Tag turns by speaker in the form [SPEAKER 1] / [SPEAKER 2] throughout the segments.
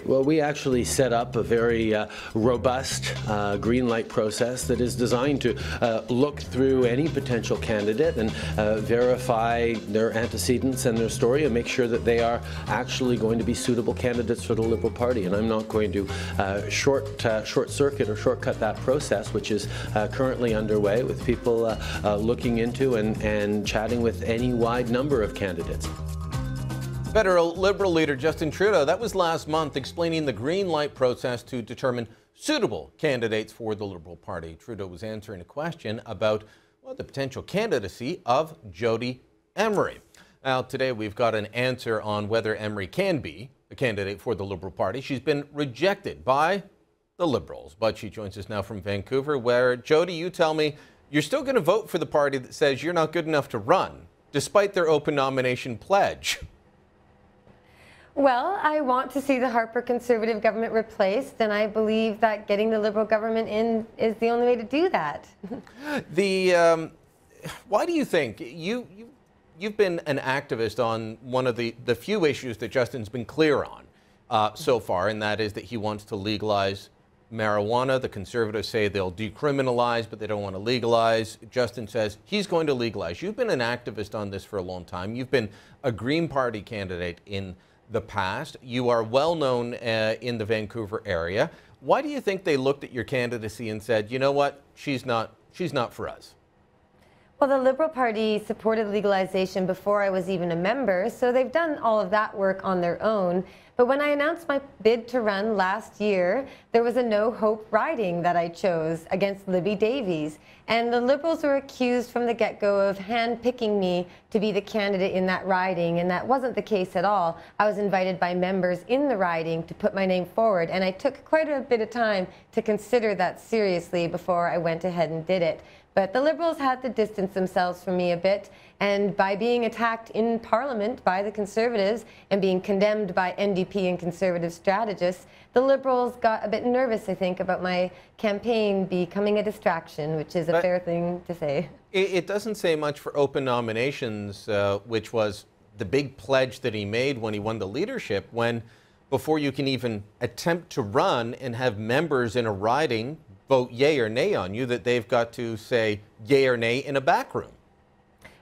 [SPEAKER 1] Well, we actually set up a very robust green light process that is designed to look through any potential candidate and verify their antecedents and their story and make sure that they are actually going to be suitable candidates for the Liberal Party. And I'm not going to short circuit or shortcut that process, which is currently underway with people looking into and chatting with any wide number of candidates.
[SPEAKER 2] Federal Liberal leader Justin Trudeau, that was last month, explaining the green light process to determine suitable candidates for the Liberal Party. Trudeau was answering a question about the potential candidacy of Jody Emery. Now, today we've got an answer on whether Emery can be a candidate for the Liberal Party. She's been rejected by the Liberals, but she joins us now from Vancouver, where, Jody, you tell me you're still going to vote for the party that says you're not good enough to run, despite their open nomination pledge.
[SPEAKER 3] Well, I want to see the Harper Conservative government replaced, and I believe that getting the Liberal government in is the only way to do that.
[SPEAKER 2] Why do you think you've been an activist on one of the few issues that Justin's been clear on so far, and that is that he wants to legalize marijuana. The Conservatives say they'll decriminalize, but they don't want to legalize. Justin says he's going to legalize. You've been an activist on this for a long time. You've been a Green Party candidate in the past. You are well known in the Vancouver area. Why do you think they looked at your candidacy and said, you know what, she's not for us?
[SPEAKER 3] Well, the Liberal Party supported legalization before I was even a member, so they've done all of that work on their own. But when I announced my bid to run last year, there was a no-hope riding that I chose against Libby Davies. And the Liberals were accused from the get-go of hand-picking me to be the candidate in that riding, and that wasn't the case at all. I was invited by members in the riding to put my name forward, and I took quite a bit of time to consider that seriously before I went ahead and did it. But the Liberals had to distance themselves from me a bit, and by being attacked in Parliament by the Conservatives and being condemned by NDP and Conservative strategists, the Liberals got a bit nervous, I think, about my campaign becoming a distraction, which is a fair thing to say.
[SPEAKER 2] It doesn't say much for open nominations, which was the big pledge that he made when he won the leadership, when before you can even attempt to run and have members in a riding vote yay or nay on you, that they've got to say yay or nay in a back room.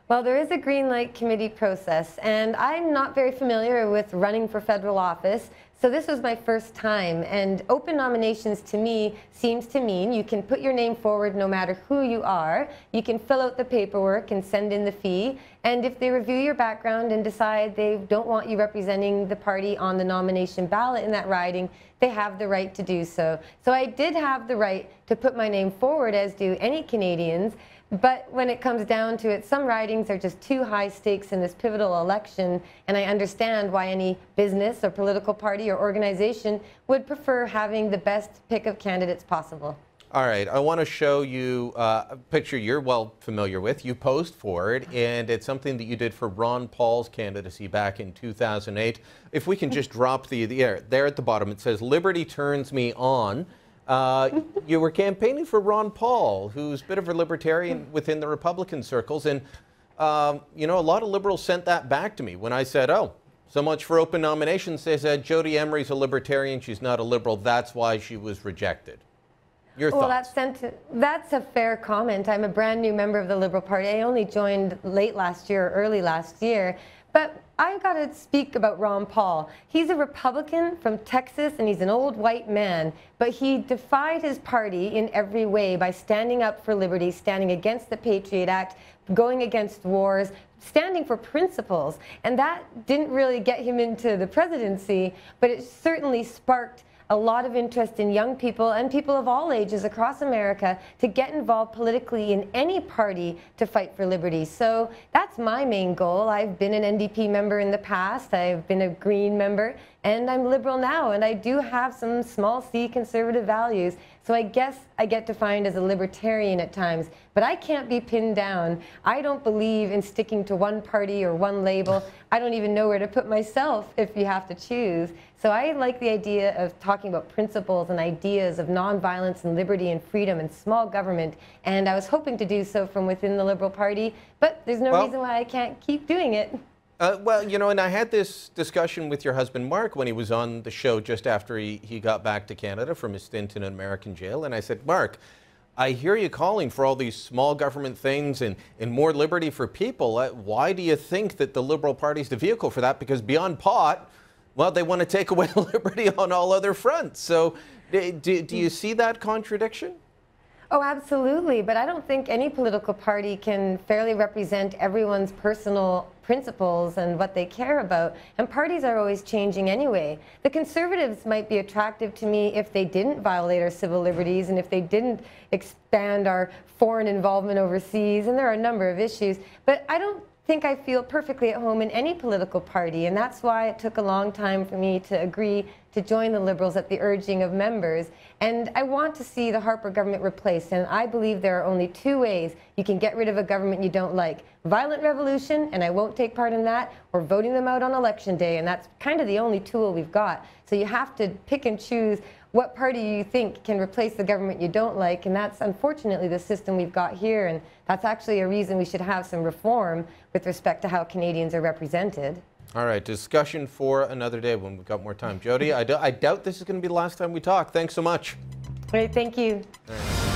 [SPEAKER 3] Well, there is a green light committee process, and I'm not very familiar with running for federal office, so this was my first time. And open nominations to me seems to mean you can put your name forward no matter who you are, you can fill out the paperwork and send in the fee, and if they review your background and decide they don't want you representing the party on the nomination ballot in that riding, they have the right to do so. So I did have the right to put my name forward, as do any Canadians. But when it comes down to it, some ridings are just too high stakes in this pivotal election, and I understand why any business or political party or organization would prefer having the best pick of candidates possible.
[SPEAKER 2] All right, I want to show you a picture you're well familiar with. You posed for it, and it's something that you did for Ron Paul's candidacy back in 2008. If we can just drop the there at the bottom, it says, "Liberty turns me on." You were campaigning for Ron Paul, who's a bit of a libertarian within the Republican circles, and you know, a lot of Liberals sent that back to me when I said, oh, so much for open nominations. They said Jody Emery's a libertarian, she's not a Liberal, that's why she was rejected. Your thoughts?
[SPEAKER 3] That's a fair comment. I'm a brand new member of the Liberal Party. I only joined late last year or early last year. But I got to speak about Ron Paul. He's a Republican from Texas, and he's an old white man. But he defied his party in every way by standing up for liberty, standing against the Patriot Act, going against wars, standing for principles. And that didn't really get him into the presidency, but it certainly sparked a lot of interest in young people and people of all ages across America to get involved politically in any party to fight for liberty. So that's my main goal. I've been an NDP member in the past, I've been a Green member, and I'm Liberal now, and I do have some small c conservative values. So I guess I get defined as a libertarian at times, but I can't be pinned down. I don't believe in sticking to one party or one label. I don't even know where to put myself if you have to choose. So I like the idea of talking about principles and ideas of nonviolence and liberty and freedom and small government, and I was hoping to do so from within the Liberal Party, but there's no reason why I can't keep doing it.
[SPEAKER 2] Well, you know, and I had this discussion with your husband, Mark, when he was on the show just after he got back to Canada from his stint in an American jail. And I said, Mark, I hear you calling for all these small government things and more liberty for people. Why do you think that the Liberal Party's the vehicle for that? Because beyond pot, well, they want to take away liberty on all other fronts. So do you see that contradiction?
[SPEAKER 3] Oh, absolutely. But I don't think any political party can fairly represent everyone's personal principles and what they care about. And parties are always changing anyway. The Conservatives might be attractive to me if they didn't violate our civil liberties and if they didn't expand our foreign involvement overseas. And there are a number of issues. But I don't think I feel perfectly at home in any political party, and that's why it took a long time for me to agree to join the Liberals at the urging of members. And I want to see the Harper government replaced, and I believe there are only two ways you can get rid of a government you don't like. Violent revolution, and I won't take part in that, or voting them out on election day, and that's kind of the only tool we've got. So you have to pick and choose what party you think can replace the government you don't like, and that's unfortunately the system we've got here, and that's actually a reason we should have some reform with respect to how Canadians are represented.
[SPEAKER 2] All right, discussion for another day when we've got more time. Jody, I doubt this is going to be the last time we talk. Thanks so much.
[SPEAKER 3] Great, thank you.
[SPEAKER 2] All right.